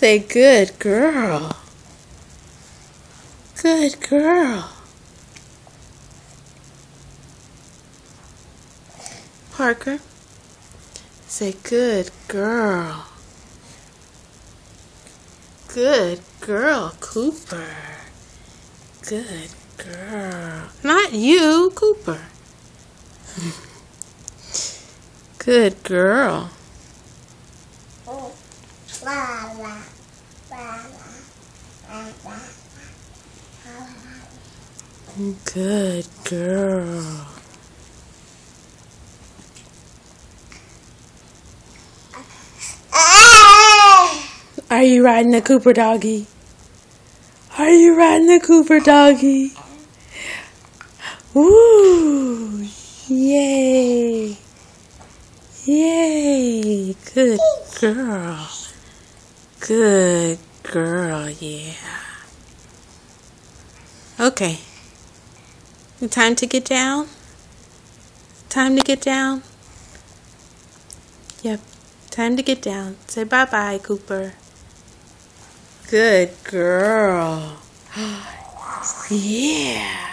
Say good girl. Good girl. Parker. Say good girl. Good girl, Cooper. Good girl. Not you, Cooper. Good girl. Good girl. Are you riding the Cooper doggy? Are you riding the Cooper doggy? Woo! Yay! Yay! Good girl. Good girl, yeah. Okay. Time to get down? Time to get down? Yep. Time to get down. Say bye-bye, Cooper. Good girl. Yeah.